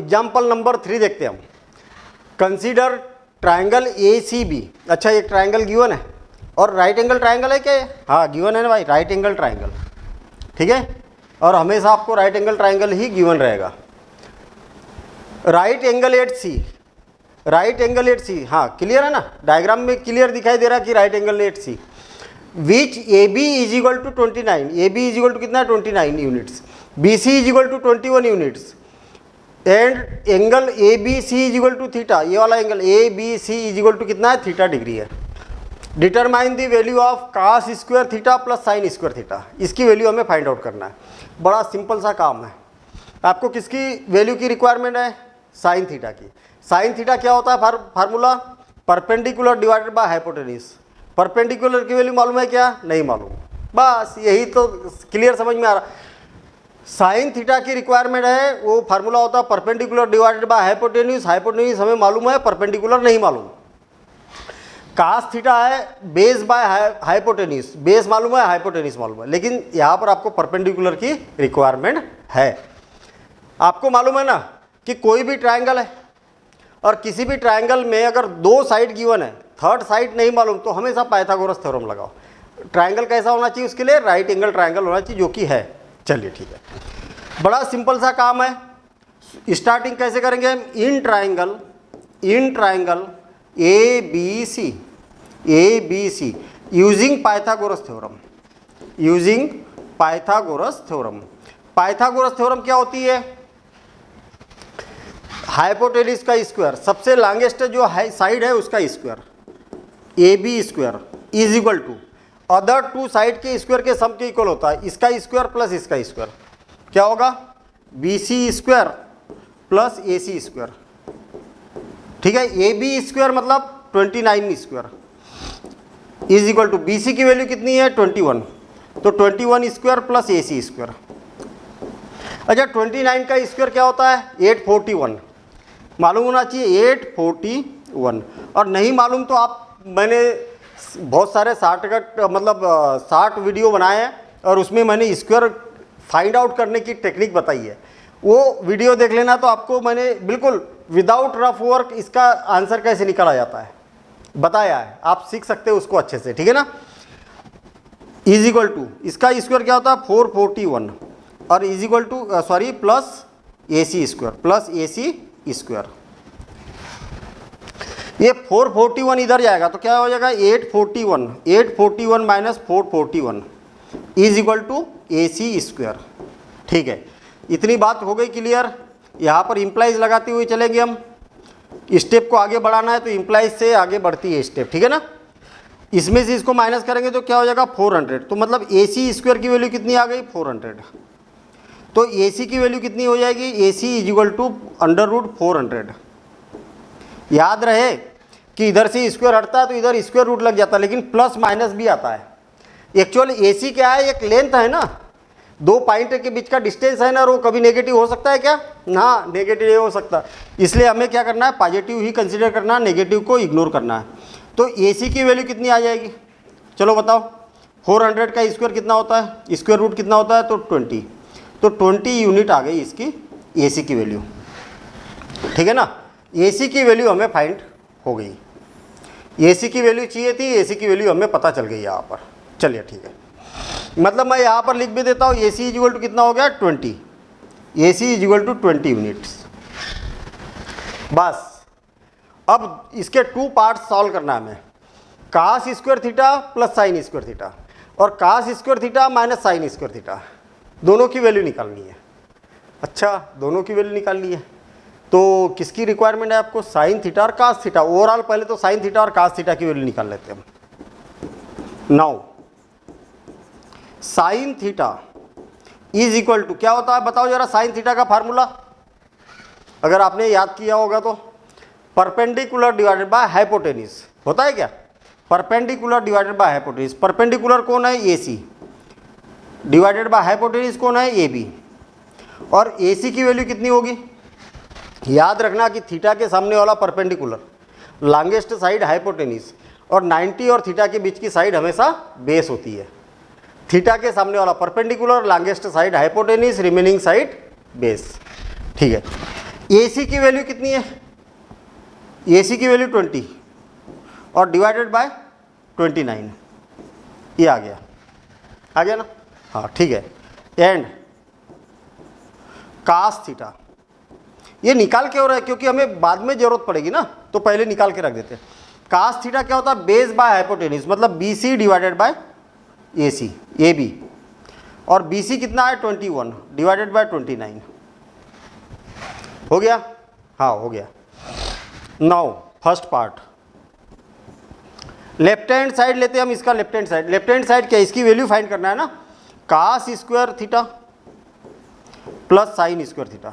Example number 3 देखते हैं हम। Consider triangle ACB। अच्छा, एक ट्राइंगल गिवन है और राइट एंगल ट्राइंगल है क्या ये? हाँ गिवन है ना भाई, राइट एंगल ट्राइंगल। ठीक है, और हमेशा आपको राइट एंगल ट्राइंगल ही गिवन रहेगा। Right angle at C, right angle at सी, हाँ क्लियर है ना, डायग्राम में क्लियर दिखाई दे रहा है कि right angle at C. Which AB is equal to 29, AB is equal to कितना है 29 units, BC is equal to 21 units and angle ABC is equal to theta, ये वाला angle ABC is equal to कितना है theta degree है। Determine the value of cos square theta plus sine square theta, इसकी value हमें find out करना है। बड़ा सिंपल सा काम है। आपको किसकी वैल्यू की रिक्वायरमेंट है? साइन थीटा की। साइन थीटा क्या होता है formula? Perpendicular divided by hypotenuse. Perpendicular की वैल्यू मालूम है क्या? नहीं मालूम। बस यही तो क्लियर समझ में आ रहा। साइन थीटा की रिक्वायरमेंट है, वो फार्मूला होता है perpendicular divided by hypotenuse. Hypotenuse हमें मालूम है, परपेंडिकुलर नहीं मालूम। कास थीटा है बेस बाय हाइपोटेन्यूज, बेस मालूम है, हाइपोटेन्यूज मालूम है, लेकिन यहाँ पर आपको परपेंडिकुलर की रिक्वायरमेंट है। आपको मालूम है ना कि कोई भी ट्रायंगल है और किसी भी ट्रायंगल में अगर दो साइड गिवन है, थर्ड साइड नहीं मालूम, तो हमेशा पाइथागोरस थ्योरम लगाओ। ट्रायंगल कैसा होना चाहिए? उसके लिए राइट एंगल ट्रायंगल होना चाहिए, जो कि है। चलिए ठीक है, बड़ा सिंपल सा काम है। स्टार्टिंग कैसे करेंगे हम? In triangle ABC using Pythagoras theorem, using Pythagoras theorem. Pythagoras theorem क्या होती है? हाइपोटेन्यूज का स्क्वायर, सबसे लॉन्गेस्ट जो साइड है उसका square, AB square is equal to other two side के स्क्वायर के सम के इक्वल होता है। इसका स्क्वायर प्लस इसका स्क्वायर क्या होगा? BC square plus AC square. ठीक है, AB स्क्वायर मतलब 29 square is equal to BC की वैल्यू कितनी है? 21, तो 21 स्क्वायर प्लस AC स्क्वायर। अच्छा, 29 का स्क्वायर क्या होता है? 841 मालूम होना चाहिए, 841। और नहीं मालूम तो आप, मैंने बहुत सारे 60 वीडियो बनाए हैं और उसमें मैंने स्क्वायर फाइंड आउट करने की टेक्निक बताई है, वो वीडियो देख लेना। तो आपको मैंने बिल्कुल विदाउट रफ वर्क इसका आंसर कैसे निकाला जाता है बताया है, आप सीख सकते हो उसको अच्छे से। ठीक है ना। इज इक्वल टू इसका स्क्वायर क्या होता है? 441 और is equal to plus AC square, plus AC square. ये 441 इधर जाएगा तो क्या हो जाएगा? 841 minus 441 is equal to AC square. ठीक है, इतनी बात हो गई क्लियर। यहाँ पर इम्प्लाइज लगाते हुए चलेंगे हम। स्टेप को आगे बढ़ाना है तो इम्प्लाइज से आगे बढ़ती है स्टेप। ठीक है ना। इसमें से इसको माइनस करेंगे तो क्या हो जाएगा? 400। तो मतलब AC स्क्वायर की वैल्यू कितनी आ गई? 400। तो AC की वैल्यू कितनी हो जाएगी? AC is equal to √400। याद रहे कि इधर से स्क्वायर हटता है तो इधर स्क्वायर रूट लग जाता है, लेकिन प्लस माइनस भी आता है। एक्चुअली AC क्या है? एक लेंथ है ना, दो पॉइंट के बीच का डिस्टेंस है ना, और वो कभी नेगेटिव हो सकता है क्या? ना, नेगेटिव नहीं हो सकता। इसलिए हमें क्या करना है? पॉजिटिव ही कंसीडर करना है, नेगेटिव को इग्नोर करना है। तो AC की वैल्यू कितनी आ जाएगी? चलो बताओ। 400 का स्क्वायर कितना होता है? स्क्वायर रूट कितना होता है? तो 20। तो 20 यूनिट आ गई इसकी AC की वैल्यू। ठीक है ना। AC की वैल्यू हमें फाइंड हो गई। AC की वैल्यू चाहिए थी, AC की वैल्यू हमें पता चल गई यहाँ पर। चलिए ठीक है, मतलब मैं यहाँ पर लिख भी देता हूँ। AC इज इक्वल टू कितना हो गया? 20। AC is equal to 20 units. बस अब इसके 2 पार्ट्स सॉल्व करना है हमें। cos square theta plus sine square theta और cos square theta minus sine square theta, दोनों की वैल्यू निकालनी है। अच्छा, दोनों की वैल्यू निकालनी है तो किसकी रिक्वायरमेंट है आपको? साइन थीटा और cos थीटा। ओवरऑल पहले तो साइन थीटा और cos थीटा की वैल्यू निकाल लेते हैं हम। Now sine theta is equal to क्या होता है बताओ जरा? साइन थीटा का फार्मूला अगर आपने याद किया होगा तो परपेंडिकुलर डिवाइडेड बाय हाइपोटेन्यूज होता है क्या? Perpendicular divided by hypotenuse. Perpendicular कौन है? AC। डिवाइडेड बाय हाइपोटेन्यूज कौन है? AB। और AC की वैल्यू कितनी होगी? याद रखना कि थीटा के सामने वाला परपेंडिकुलर, लॉन्गेस्ट साइड हाइपोटेन्यूज, और 90 और थीटा के बीच की साइड हमेशा बेस होती है। थीटा के सामने वाला perpendicular, longest side hypotenuse, remaining side base. ठीक है, AC की वैल्यू कितनी है, AC की वैल्यू 20 और डिवाइडेड बाय 29, ये आ गया ना, हाँ ठीक है। एंड कास थीटा, ये निकाल के हो रहा है क्योंकि हमें बाद में जरूरत पड़ेगी ना, तो पहले निकाल के रख देते हैं। कास थीटा क्या होता है, बेस बाय हाइपोटेनिस, मतलब BC divided by AC, AB, और BC कितना है 21 डिवाइडेड बाय 29, हो गया, हाँ हो गया। Now first part, left hand side लेते हैं हम इसका, लेफ्ट हैंड साइड क्या, इसकी वैल्यू फाइंड करना है ना, cos square theta plus sine square theta.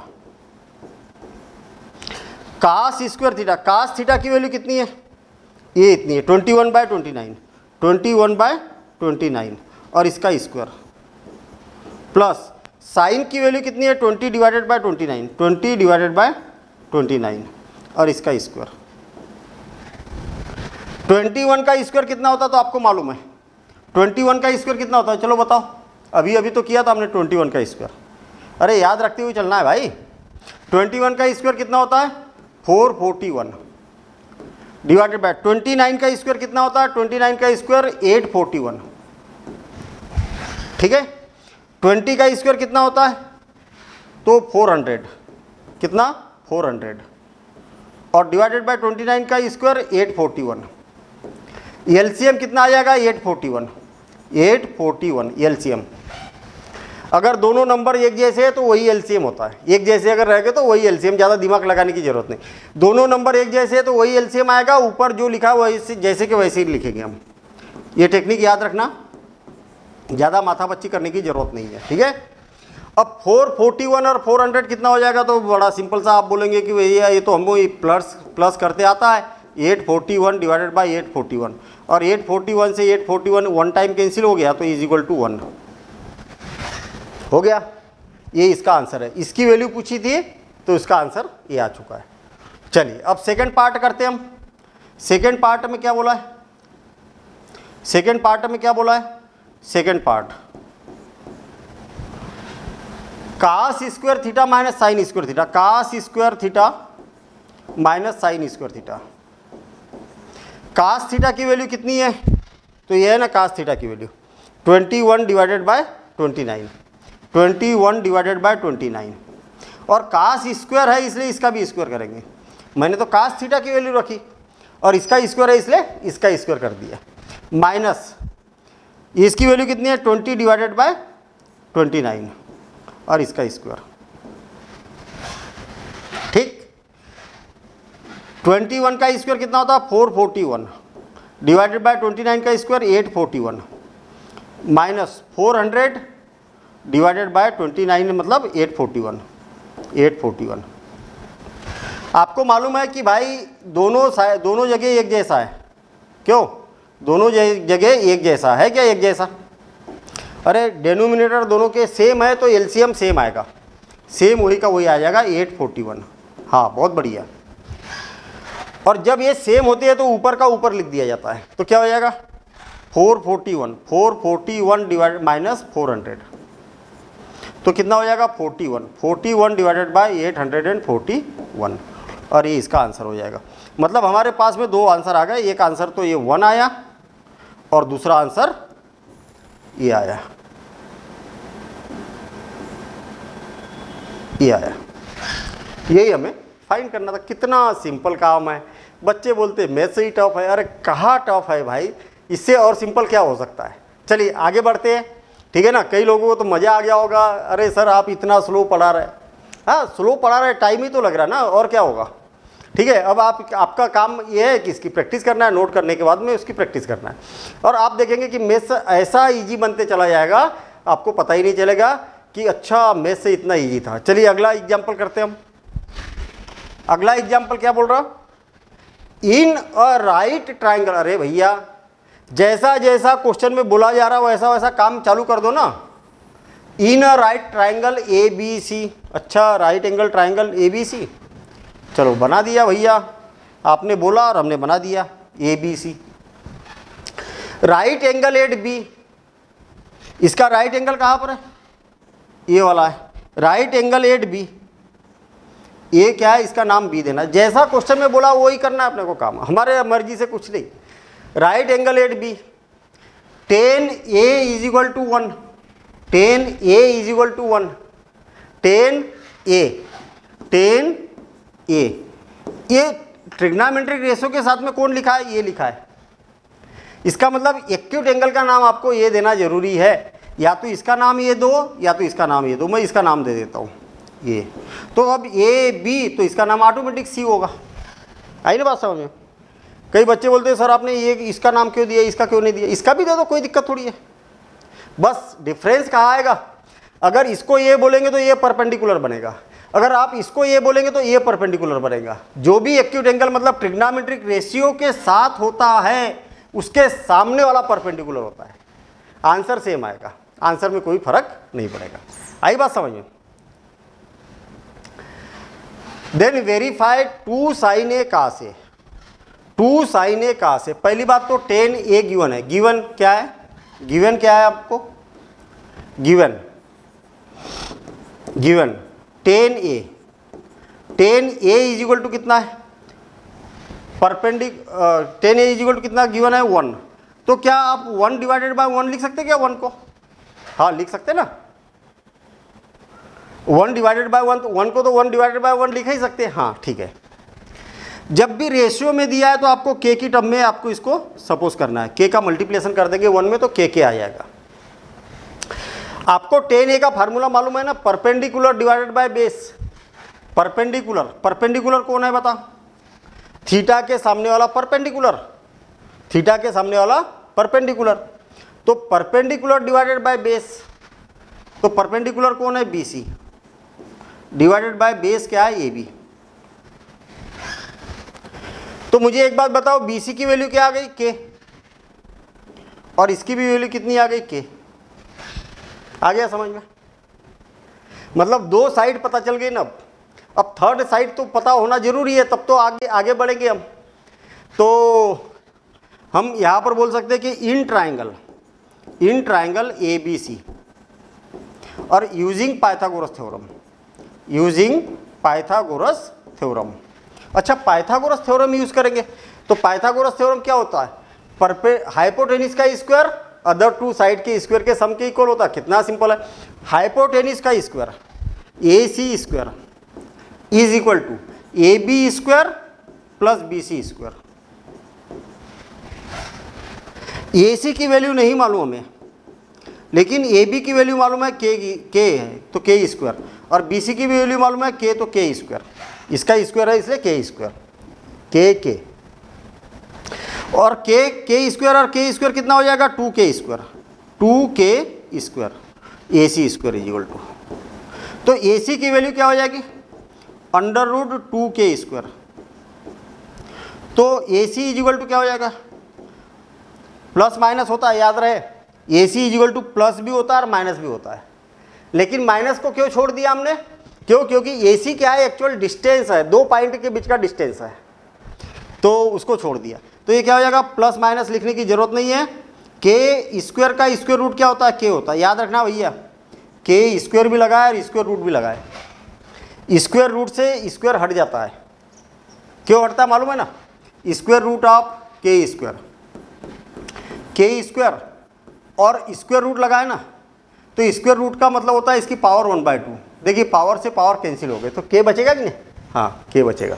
Cos square theta, cos theta की वैल्यू कितनी है, ये इतनी है 21 बाय 29, 21 बाय 29 और इसका स्क्वायर, प्लस साइन की वैल्यू कितनी है 20 डिवाइडेड बाय 29, 20 डिवाइडेड बाय 29 और इसका स्क्वायर। 21 का स्क्वायर कितना होता है तो आपको मालूम है, 21 का स्क्वायर कितना होता है, चलो बताओ, अभी तो किया था हमने 21 का स्क्वायर, अरे याद रखते हुए चलना है भाई। 21 का स्क्वायर कितना होता है 441 डिवाइडेड बाय 29 का स्क्वायर कितना होता है, 29 का स्क्वायर 841, ठीक है। 20 का स्क्वायर कितना होता है तो 400, कितना 400 और डिवाइडेड बाय 29 का स्क्वायर 841, एलसीएम कितना आ जाएगा 841 एलसीएम। अगर दोनों नंबर एक जैसे है तो वही एलसीएम होता है, एक जैसे अगर रह गए तो वही एलसीएम, ज़्यादा दिमाग लगाने की जरूरत नहीं। दोनों नंबर एक जैसे है तो वही एलसीएम आएगा, ऊपर जो लिखा है वही जैसे कि वैसे ही लिखेंगे हम। ये टेक्निक याद रखना, ज़्यादा माथापच्ची करने की जरूरत नहीं है, ठीक है। अब 441 और 400 कितना हो जाएगा, तो बड़ा सिंपल सा, आप बोलेंगे कि भैया ये तो हमको प्लस करते आता है, 841 डिवाइडेड बाय 841 और 841 से 841 वन टाइम कैंसिल हो गया तो इज इक्वल टू 1 हो गया। ये इसका आंसर है, इसकी वैल्यू पूछी थी तो इसका आंसर ये आ चुका है। चलिए अब सेकंड पार्ट करते हैं हम। सेकंड पार्ट में क्या बोला है, second part cos square theta minus sine square theta, cos square theta minus sine square theta. Cos theta की वैल्यू कितनी है, तो ये है ना कास थीटा की value 21 divided by 29, 21 divided by 29 और कास स्क्वायर है इसलिए इसका भी स्क्वायर करेंगे। मैंने तो कास थीटा की वैल्यू रखी और इसका स्क्वायर है इसलिए इसका स्क्वायर कर दिया, माइनस इसकी वैल्यू कितनी है 20 डिवाइडेड बाय 29 और इसका स्क्वायर, ठीक। 21 का स्क्वायर कितना होता है 441 डिवाइडेड बाय 29 का स्क्वायर 841 माइनस 400 डिवाइडेड बाय 29 मतलब 841। आपको मालूम है कि भाई दोनों जगह एक जैसा है, क्यों, दोनों जगह एक जैसा है, क्या एक जैसा, अरे डेनोमिनेटर दोनों के सेम है तो एलसीएम सेम आएगा, सेम वही का वही आ जाएगा 841। हाँ बहुत बढ़िया। और जब ये सेम होती है तो ऊपर का ऊपर लिख दिया जाता है, तो क्या हो जाएगा 441 डिवाइडेड माइनस 400 तो कितना हो जाएगा 41 डिवाइडेड बाय 841 और ये इसका आंसर हो जाएगा। मतलब हमारे पास में दो आंसर आ गए, एक आंसर तो ये 1 आया और दूसरा आंसर ये आया, ये आया। यही हमें फाइंड करना था। कितना सिंपल काम है। बच्चे बोलते मैथ्स ही टफ है, अरे कहाँ टफ है भाई, इससे और सिंपल क्या हो सकता है। चलिए आगे बढ़ते हैं, ठीक है ना। कई लोगों को तो मज़ा आ गया होगा, अरे सर आप इतना स्लो पढ़ा रहे। हाँ स्लो पढ़ा रहे, टाइम ही तो लग रहा है ना, और क्या होगा। ठीक है, अब आपका काम ये है कि इसकी प्रैक्टिस करना है, नोट करने के बाद में उसकी प्रैक्टिस करना है, और आप देखेंगे कि मैथ्स ऐसा ईजी बनते चला जाएगा, आपको पता ही नहीं चलेगा कि अच्छा मैथ्स से इतना ईजी था। चलिए अगला एग्जाम्पल करते हैं हम। अगला एग्जाम्पल क्या बोल रहा, इन अ राइट ट्राइंगल। अरे भैया जैसा जैसा क्वेश्चन में बोला जा रहा है वैसा वैसा काम चालू कर दो ना। In a right triangle A B C. अच्छा right angle triangle A B C, चलो बना दिया भैया, आपने बोला और हमने बना दिया A B C. Right angle at B, इसका राइट एंगल कहाँ पर है, ये वाला है। Right angle at B A क्या है, इसका नाम बी देना। जैसा क्वेश्चन में बोला वही करना है अपने को काम, हमारे मर्जी से कुछ नहीं। Right angle at B, tan A is equal to 1, tan A is equal to 1, tan A, ये ट्रिग्नोमेट्रिक रेशियो के साथ में कौन लिखा है, ये लिखा है। इसका मतलब एक्यूट एंगल का नाम आपको ये देना जरूरी है, या तो इसका नाम ये दो या तो इसका नाम ये दो। मैं इसका नाम दे देता हूँ ये, तो अब ए बी, तो इसका नाम ऑटोमेटिक सी होगा। आई ना बात समझ में? कई बच्चे बोलते हैं सर आपने ये इसका नाम क्यों दिया, इसका क्यों नहीं दिया। इसका भी दे दो, कोई दिक्कत थोड़ी है। बस डिफरेंस कहाँ आएगा, अगर इसको ये बोलेंगे तो ये परपेंडिकुलर बनेगा, अगर आप इसको ये बोलेंगे तो ये परपेंडिकुलर बनेगा। जो भी एक्यूट एंगल मतलब ट्रिग्नोमेट्रिक रेशियो के साथ होता है उसके सामने वाला परपेंडिकुलर होता है। आंसर सेम आएगा, आंसर में कोई फर्क नहीं पड़ेगा। आई बात समझ में? Then verify 2 sin a cos a, 2 sin a cos a। पहली बात तो 10 a गिवन है। गिवन क्या है, गिवन क्या है आपको, given 10 a, 10 a is equal to कितना है, 10 a इज इक्वल टू कितना गिवन है 1। तो क्या आप 1 डिवाइडेड बाय 1 लिख सकते क्या 1 को? हाँ लिख सकते ना, 1 डिवाइडेड बाय 1, तो 1 को तो 1 डिवाइडेड बाय 1 लिख ही सकते हैं। हाँ ठीक है। जब भी रेशियो में दिया है तो आपको k की टर्म में आपको इसको सपोज करना है। k का मल्टीप्लिकेशन कर देंगे 1 में तो k आ जाएगा। आपको 10a का फार्मूला मालूम है ना, perpendicular divided by base. Perpendicular, perpendicular कौन है बता, थीटा के सामने वाला परपेंडिकुलर, थीटा के सामने वाला परपेंडिकुलर। तो परपेंडिकुलर डिवाइडेड बाय बेस, तो परपेंडिकुलर कौन है, BC, डिवाइडेड बाय बेस क्या है, AB। तो मुझे एक बात बताओ, BC की वैल्यू क्या आ गई, K, और इसकी भी वैल्यू कितनी आ गई, K। आ गया समझ में? मतलब 2 साइड पता चल गई ना। अब थर्ड साइड तो पता होना जरूरी है, तब तो आगे बढ़ेंगे हम। तो हम यहाँ पर बोल सकते हैं कि इन ट्राइंगल ABC और using Pythagoras theorem, using Pythagoras theorem. अच्छा पाइथागोरस थ्योरम यूज करेंगे तो पाइथागोरस थ्योरम क्या होता है, हाइपोटेनिस का स्क्वायर अदर 2 साइड के स्क्वायर के सम के इक्वल होता है। कितना सिंपल है, हाइपोटेनिस का square AC square is equal to AB square plus BC square. AC की वैल्यू नहीं मालूम हमें, लेकिन AB की वैल्यू मालूम है, K है तो K स्क्वायर, और BC की वैल्यू मालूम है K तो K स्क्वायर। इसका स्क्वायर है इसलिए K स्क्वायर, K और K स्क्वायर और K स्क्वायर कितना हो जाएगा, 2K square, 2K square AC square is equal to. तो AC की वैल्यू क्या हो जाएगी, अंडर रूट 2K स्क्वायर। तो AC इज इक्वल टू क्या हो जाएगा, प्लस माइनस होता है, याद रहे AC is equal to plus भी होता है और माइनस भी होता है। लेकिन माइनस को क्यों छोड़ दिया हमने, क्यों, क्योंकि AC क्या है, एक्चुअल डिस्टेंस है, 2 पॉइंट के बीच का डिस्टेंस है, तो उसको छोड़ दिया। तो ये क्या हो जाएगा, प्लस माइनस लिखने की जरूरत नहीं है। K स्क्वायर का स्क्वायर रूट क्या होता है, K होता है, याद रखना भैया। K स्क्वायर भी लगाए और स्क्वायर रूट भी लगाए, स्क्वायर रूट से स्क्वायर हट जाता है। क्यों हटता है मालूम है ना, square root of K square और स्क्वायर रूट लगाए ना, तो स्क्वायर रूट का मतलब होता है इसकी पावर 1/2। देखिए पावर से पावर कैंसिल हो गए तो K बचेगा कि नहीं, हाँ K बचेगा।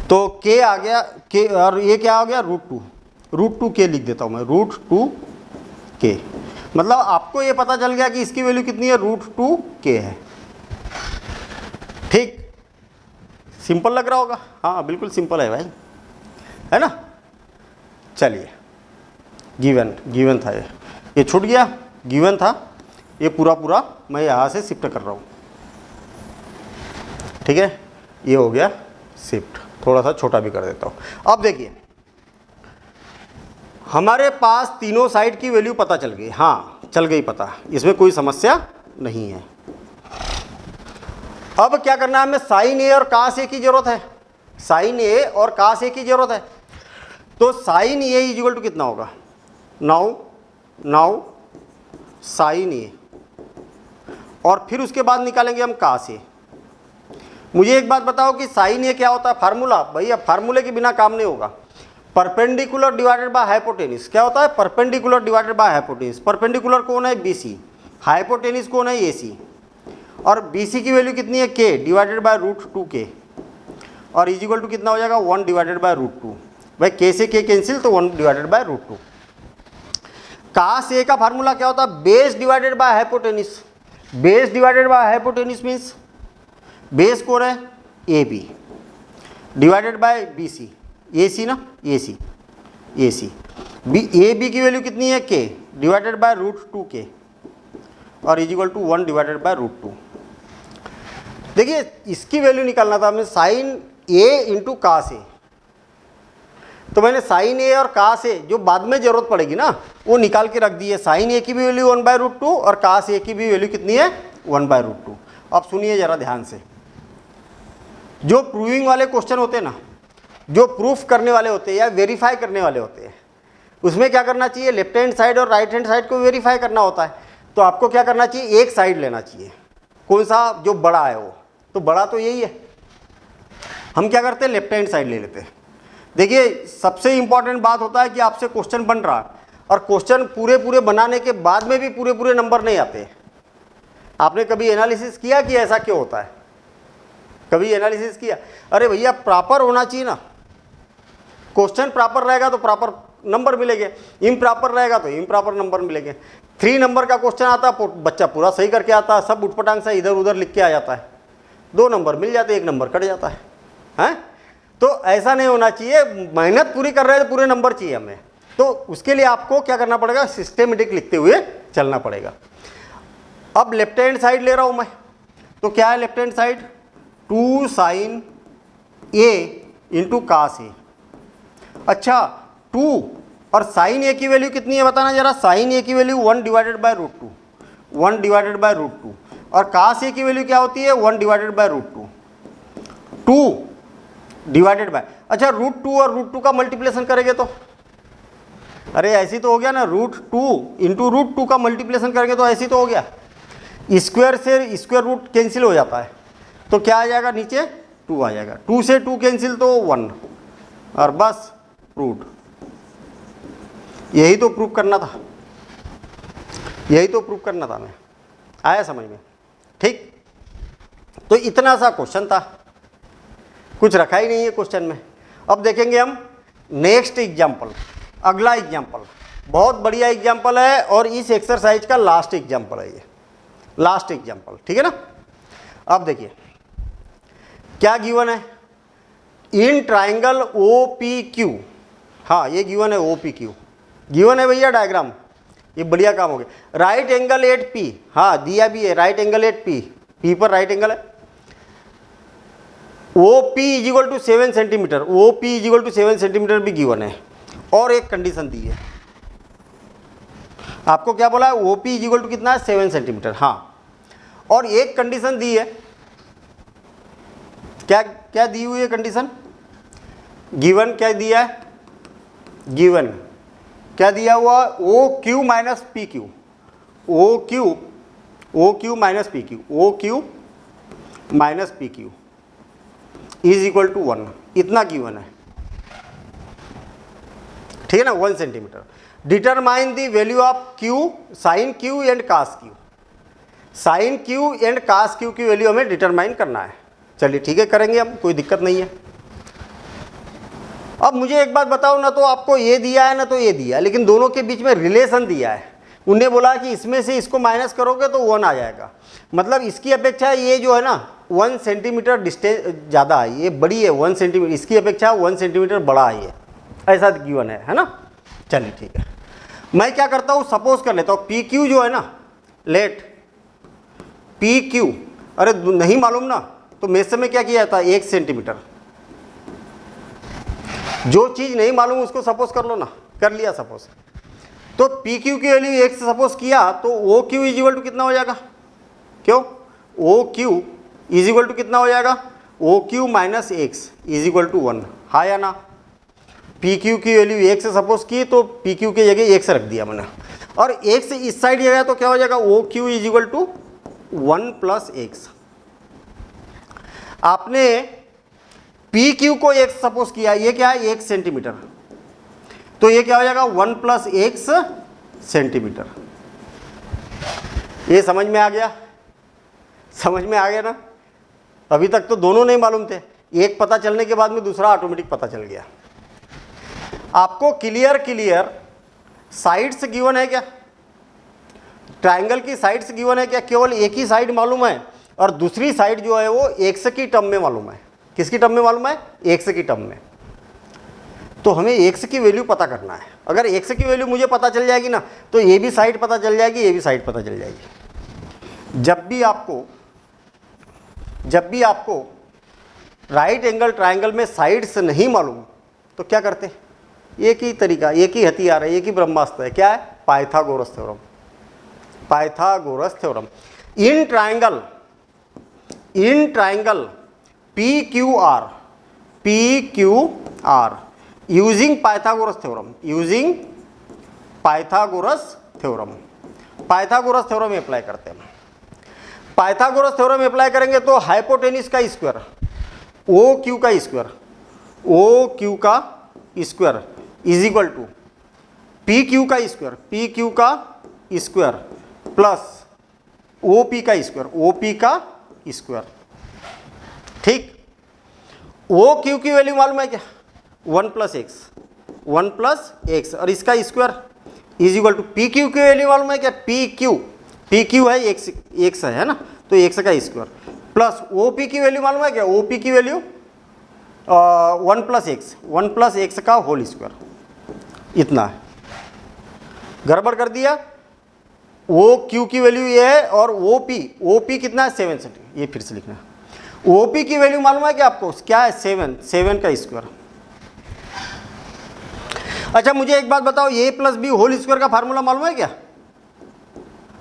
तो K आ गया, K और ये क्या आ गया, √2 K लिख देता हूँ मैं, √2 K। मतलब आपको ये पता चल गया कि इसकी वैल्यू कितनी है, √2 K है। ठीक, सिंपल लग रहा होगा, हाँ बिल्कुल सिंपल है भाई, है ना। चलिए गिवन था, ये छूट गया, गिवन था, ये पूरा मैं यहाँ से शिफ्ट कर रहा हूँ। ठीक है, ये हो गया शिफ्ट, थोड़ा सा छोटा भी कर देता हूँ। अब देखिए हमारे पास तीनों साइड की वैल्यू पता चल गई, हाँ चल गई पता, इसमें कोई समस्या नहीं है। अब क्या करना है हमें, साइन ए और कास ए की जरूरत है, साइन ए और कास ए की जरूरत है। तो sine A is equal to कितना होगा, नाउ साइन ए, और फिर उसके बाद निकालेंगे हम कास ए। मुझे एक बात बताओ कि साइन ए क्या होता है, फार्मूला, भैया फार्मूले के बिना काम नहीं होगा। परपेंडिकुलर डिवाइडेड बाय हाइपोटेनिस क्या होता है, perpendicular divided by hypotenuse. Perpendicular कौन है, BC, हाइपोटेनिस कौन है, AC, और BC की वैल्यू कितनी है, K डिवाइडेड बाय √2K, और इज इक्वल टू कितना हो जाएगा, 1 डिवाइडेड बाय √2। भाई K से K कैंसिल, तो 1 डिवाइडेड बाय √2। कास ए का फार्मूला क्या होता है, base divided by hypotenuse. Base divided by hypotenuse means base कौन है, AB divided by BC, AC ना, AC AB की वैल्यू कितनी है, K डिवाइडेड बाय √2K, और is equal to 1 divided by √2। देखिए इसकी वैल्यू निकालना था हमें, sine A into cos A. तो मैंने साइन ए और कास ए जो बाद में जरूरत पड़ेगी ना वो निकाल के रख दी है। साइन ए की भी वैल्यू 1/√2 और कास ए की भी वैल्यू कितनी है, 1/√2। अब सुनिए जरा ध्यान से, जो प्रूविंग वाले क्वेश्चन होते हैं ना, जो प्रूफ करने वाले होते हैं या वेरीफाई करने वाले होते हैं, उसमें क्या करना चाहिए, लेफ्ट हैंड साइड और राइट हैंड साइड को वेरीफाई करना होता है। तो आपको क्या करना चाहिए, एक साइड लेना चाहिए, कौन सा, जो बड़ा है वो, तो बड़ा तो यही है। हम क्या करते हैं, लेफ्ट हैंड साइड ले लेते हैं। देखिए सबसे इंपॉर्टेंट बात होता है कि आपसे क्वेश्चन बन रहा है, और क्वेश्चन पूरे बनाने के बाद में भी पूरे नंबर नहीं आते। आपने कभी एनालिसिस किया कि ऐसा क्यों होता है, कभी एनालिसिस किया? अरे भैया प्रॉपर होना चाहिए ना, क्वेश्चन प्रॉपर रहेगा तो प्रॉपर नंबर मिलेंगे, इम्प्रॉपर रहेगा तो इम्प्रॉपर नंबर मिलेंगे। 3 नंबर का क्वेश्चन आता है, बच्चा पूरा सही करके आता है, सब उठपटांग से इधर उधर लिख के आ जाता है, 2 नंबर मिल जाते, 1 नंबर कट जाता है। तो ऐसा नहीं होना चाहिए, मेहनत पूरी कर रहे हैं तो पूरे नंबर चाहिए हमें। तो उसके लिए आपको क्या करना पड़ेगा, सिस्टेमेटिक लिखते हुए चलना पड़ेगा। अब लेफ्ट हैंड साइड ले रहा हूं मैं, तो क्या है लेफ्ट हैंड साइड, 2 साइन ए इंटू कास ए। अच्छा 2 और साइन ए की वैल्यू कितनी है बताना जरा, साइन ए की value 1 divided by √2, 1 divided by √2, और कास ए की वैल्यू क्या होती है, 1 डिवाइडेड बाय √2, 2 डिवाइडेड बाय, अच्छा √2 और √2 का मल्टीप्लिकेशन करेंगे तो, अरे ऐसी तो हो गया ना, √2 इंटू √2 का मल्टीप्लिकेशन करेंगे तो ऐसी तो हो गया, स्क्वायर से स्क्वायर रूट कैंसिल हो जाता है, तो क्या आ जाएगा नीचे, 2 आ जाएगा, 2 से 2 कैंसिल तो 1, और बस प्रूव्ड। यही तो प्रूव करना था, यही तो प्रूव करना था हमें, आया समझ में? ठीक, तो इतना सा क्वेश्चन था, कुछ रखा ही नहीं है क्वेश्चन में। अब देखेंगे हम नेक्स्ट एग्जाम्पल, अगला एग्जाम्पल, बहुत बढ़िया एग्जाम्पल है और इस एक्सरसाइज का लास्ट एग्जाम्पल है ये, लास्ट एग्जाम्पल, ठीक है ना। अब देखिए क्या गिवन है, इन ट्राइंगल OPQ, हाँ ये गिवन है OPQ, गिवन है भैया डायग्राम, ये बढ़िया काम हो गया। राइट एंगल एट P, हाँ दिया भी है, राइट एंगल एट P पर राइट एंगल है, OP is equal to 7 centimeter, OP is equal to 7 centimeter भी गिवन है, और एक कंडीशन दी है। आपको क्या बोला है, OP इज इक्वल टू कितना है, 7 सेंटीमीटर, हाँ, और एक कंडीशन दी है, क्या क्या दी हुई है कंडीशन, गिवन क्या दिया है, गिवन क्या दिया हुआ, OQ minus PQ, OQ minus PQ, OQ minus PQ is equal to 1, इतना गिवन है, ठीक है ना, 1 centimeter. Determine the value of Q, sine Q and cos Q, sine Q and cos Q की वैल्यू हमें डिटरमाइन करना है। चलिए ठीक है, करेंगे हम, कोई दिक्कत नहीं है। अब मुझे एक बात बताओ ना, तो आपको ये दिया है ना तो ये दिया है, लेकिन दोनों के बीच में रिलेशन दिया है। उन्हें बोला कि इसमें से इसको माइनस करोगे तो 1 आ जाएगा, मतलब इसकी अपेक्षा ये जो है ना 1 सेंटीमीटर डिस्टेंस ज़्यादा है, ये बड़ी है 1 सेंटीमीटर, इसकी अपेक्षा 1 सेंटीमीटर बड़ा है ये, ऐसा गिवन है ना। चलिए ठीक है, मैं क्या करता हूँ, सपोज कर लेता हूँ PQ जो है ना, लेट PQ, अरे नहीं मालूम ना तो मेरे में क्या किया जाता है, 1 सेंटीमीटर, जो चीज़ नहीं मालूम उसको सपोज कर लो ना, कर लिया सपोज, तो PQ की वैल्यू 1 से सपोज किया तो OQ इज इक्वल टू कितना हो जाएगा, क्यों, OQ इज इक्वल टू कितना हो जाएगा, OQ minus X is equal to 1, हाँ या ना। PQ की वैल्यू 1 से सपोज की तो PQ की जगह 1 से रख दिया मैंने, और 1 से इस साइड गया तो क्या हो जाएगा, OQ is equal to 1 plus X। आपने पी क्यू को एक्स सपोज किया, ये क्या है 1 सेंटीमीटर, तो ये क्या हो जाएगा 1 + x सेंटीमीटर। ये समझ में आ गया? समझ में आ गया ना? अभी तक तो दोनों नहीं मालूम थे, एक पता चलने के बाद में दूसरा ऑटोमेटिक पता चल गया। आपको क्लियर साइड्स गिवन है क्या? ट्रायंगल की साइड्स गिवन है क्या? केवल एक ही साइड मालूम है और दूसरी साइड जो है वो एक्स की टर्म में मालूम है। किसकी टर्म में मालूम है? एक्स की टर्म में। तो हमें एक्स की वैल्यू पता करना है। अगर एक्स की वैल्यू मुझे पता चल जाएगी ना, तो ये भी साइड पता चल जाएगी, ये भी साइड पता चल जाएगी। जब भी आपको राइट एंगल ट्रायंगल में साइड्स नहीं मालूम तो क्या करते? एक ही तरीका, एक ही हथियार है, एक ही ब्रह्मास्त्र है। क्या है? Pythagoras theorem. Pythagoras theorem in triangle PQR using Pythagoras theorem. Pythagoras theorem apply करते हैं। पाइथागोरस थ्योरम अप्लाई करेंगे तो हाइपोटेनिस का स्क्वायर OQ का square is equal to PQ का स्क्वायर प्लस OP का स्क्वायर। ठीक, OQ की वैल्यू मालूम है क्या? 1 + x और इसका square is equal to PQ की वैल्यू मालूम है क्या? PQ है x है ना, तो x का स्क्वायर प्लस OP की वैल्यू मालूम है क्या? OP की वैल्यू 1 + x का होल स्क्वायर। इतना है। गड़बड़ कर दिया? OQ की वैल्यू ये है और OP कितना है? 7 सेंटीमीटर। ये फिर से लिखना है। OP की वैल्यू मालूम है क्या आपको? क्या है? 7 का स्क्वायर। अच्छा मुझे एक बात बताओ, A + B होल स्क्वायर का फार्मूला मालूम है क्या?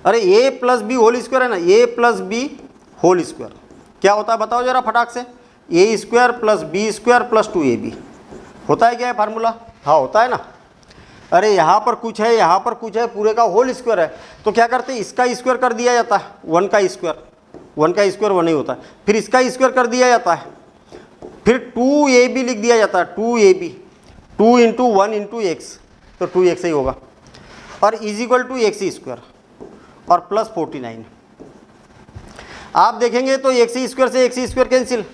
अरे A + B होल स्क्वायर है ना, A + B होल स्क्वायर क्या होता है बताओ जरा फटाक से? A² + B² + 2AB होता है क्या है फार्मूला? हाँ होता है ना। अरे यहाँ पर कुछ है, यहाँ पर कुछ है, पूरे का होल स्क्वायर है, तो क्या करते हैं? इसका स्क्वायर कर दिया जाता है, 1 का स्क्वायर 1 ही होता है। फिर इसका स्क्वायर कर दिया जाता है, फिर 2AB लिख दिया जाता है, 2AB 2 × 1 × x, तो 2x ही होगा, और इज इक्वल टू x² और प्लस 49। आप देखेंगे तो x² से x² कैंसिल,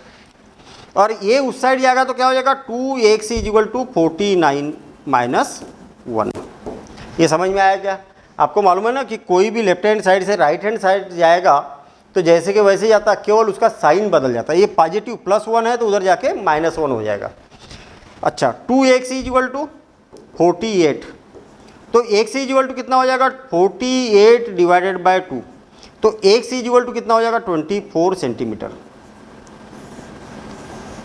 और ये उस साइड जाएगा तो क्या हो जाएगा? 2x = 49 - 1। ये समझ में आया क्या? आपको मालूम है ना कि कोई भी लेफ्ट हैंड साइड से राइट हैंड साइड जाएगा तो जैसे कि वैसे जाता है, केवल उसका साइन बदल जाता है। ये पॉजिटिव +1 है तो उधर जाके -1 हो जाएगा। अच्छा 2x = 48, तो x = कितना हो जाएगा? 48 / 2, तो x = कितना हो जाएगा? 24 सेंटीमीटर।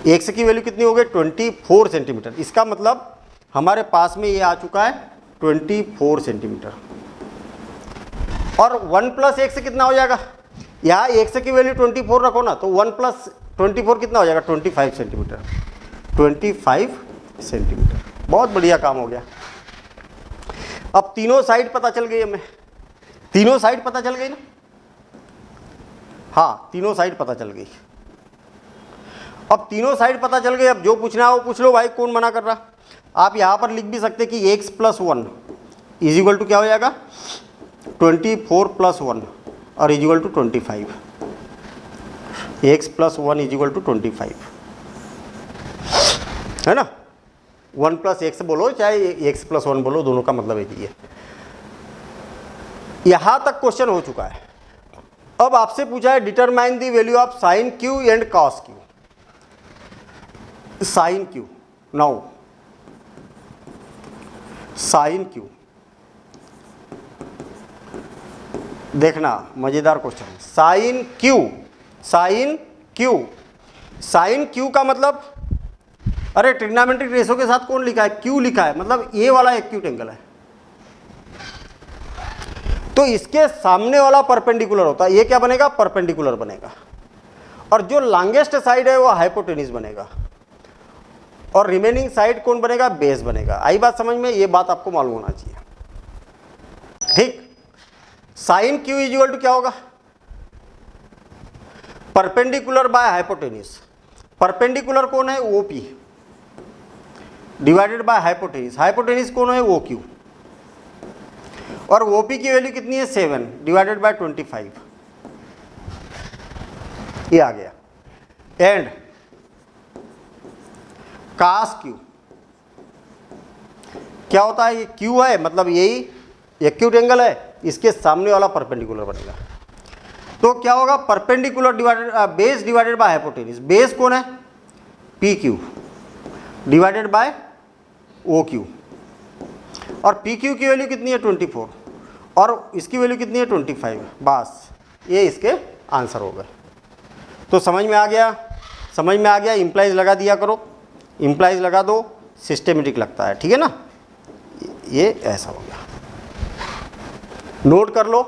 x की वैल्यू कितनी हो गई? 24 सेंटीमीटर। इसका मतलब हमारे पास में ये आ चुका है 24 सेंटीमीटर। और 1 + x कितना हो जाएगा? यहाँ x की वैल्यू 24 रखो ना, तो 1 + 24 कितना हो जाएगा? 25 सेंटीमीटर। 25 सेंटीमीटर। बहुत बढ़िया काम हो गया। अब तीनों साइड पता चल गई हमें। तीनों साइड पता चल गई ना? हाँ तीनों साइड पता चल गई। अब तीनों साइड पता चल गई, अब जो पूछना है वो पूछ लो भाई, कौन मना कर रहा? आप यहाँ पर लिख भी सकते कि x + 1 इज इक्वल टू क्या हो जाएगा? 24 + 1 और is equal to 25। x + 1 is equal to 25 है ना। 1 + x बोलो चाहे x + 1 बोलो, दोनों का मतलब एक ही है। यहाँ तक क्वेश्चन हो चुका है। अब आपसे पूछा है determine the value of sin q and cos q। sin q, now sin q देखना, मजेदार क्वेश्चन है। sin q का मतलब, अरे ट्रिग्नोमेट्रिक रेशो के साथ कौन लिखा है? q लिखा है, मतलब ये वाला एक्यूट एंगल है, तो इसके सामने वाला परपेंडिकुलर होता है। ये क्या बनेगा? परपेंडिकुलर बनेगा, और जो लॉन्गेस्ट साइड है वो हाइपोटेन्यूज बनेगा, और रिमेनिंग साइड कौन बनेगा? बेस बनेगा। आई बात समझ में? ये बात आपको मालूम होना चाहिए। ठीक, sin q is equal to क्या होगा? Perpendicular by hypotenuse. परपेंडिकुलर कौन है, O P divided by hypotenuse, hypotenuse कौन है, ओ क्यू, और ओ पी की वैल्यू कितनी है 7 डिवाइडेड बाय 25, ये आ गया। एंड कास क्यू, क्या होता है, ये क्यू है मतलब यही एक्यूट एंगल है, इसके सामने वाला परपेंडिकुलर बनेगा। तो क्या होगा, perpendicular divided base divided by hypotenuse, base कौन है P Q divided by O Q, और पी क्यू की वैल्यू कितनी है 24 और इसकी वैल्यू कितनी है 25, बस ये इसके आंसर हो गए। तो समझ में आ गया, समझ में आ गया, इम्प्लाइज लगा दिया करो, इम्प्लाइज लगा दो, सिस्टेमेटिक लगता है, ठीक है ना। ये ऐसा हो गया, नोट कर लो,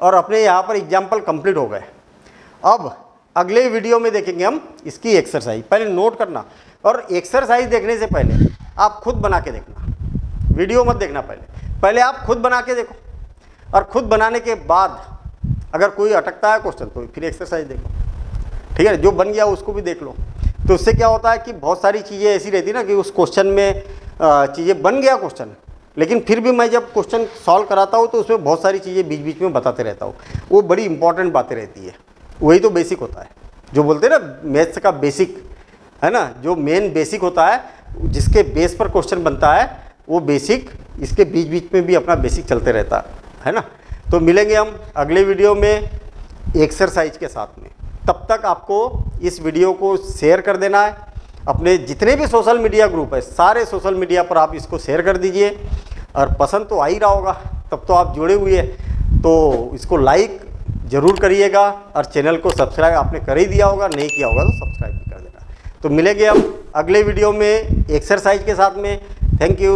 और अपने यहाँ पर एग्जाम्पल कंप्लीट हो गए। अब अगले वीडियो में देखेंगे हम इसकी एक्सरसाइज, पहले नोट करना, और एक्सरसाइज देखने से पहले आप खुद बना के देखना, वीडियो मत देखना, पहले आप खुद बना के देखो, और खुद बनाने के बाद अगर कोई अटकता है क्वेश्चन तो फिर एक्सरसाइज देखो, ठीक है, जो बन गया उसको भी देख लो। तो उससे क्या होता है कि बहुत सारी चीज़ें ऐसी रहती है ना कि उस क्वेश्चन में चीज़ें बन गया क्वेश्चन, लेकिन फिर भी मैं जब क्वेश्चन सॉल्व कराता हूँ तो उसमें बहुत सारी चीज़ें बीच बीच में बताते रहता हूँ, वो बड़ी इंपॉर्टेंट बातें रहती है, वही तो बेसिक होता है, जो बोलते हैं ना मैथ्स का बेसिक है ना, जो मेन बेसिक होता है, जिसके बेस पर क्वेश्चन बनता है, वो बेसिक इसके बीच बीच में भी अपना बेसिक चलते रहता है ना। तो मिलेंगे हम अगले वीडियो में एक्सरसाइज के साथ में, तब तक आपको इस वीडियो को शेयर कर देना है, अपने जितने भी सोशल मीडिया ग्रुप है सारे सोशल मीडिया पर आप इसको शेयर कर दीजिए, और पसंद तो आ ही रहा होगा, तब तो आप जुड़े हुए हैं, तो इसको लाइक ज़रूर करिएगा, और चैनल को सब्सक्राइब आपने कर ही दिया होगा, नहीं किया होगा तो सब्सक्राइब भी कर देना। तो मिलेंगे हम अगले वीडियो में एक्सरसाइज के साथ में। Thank you.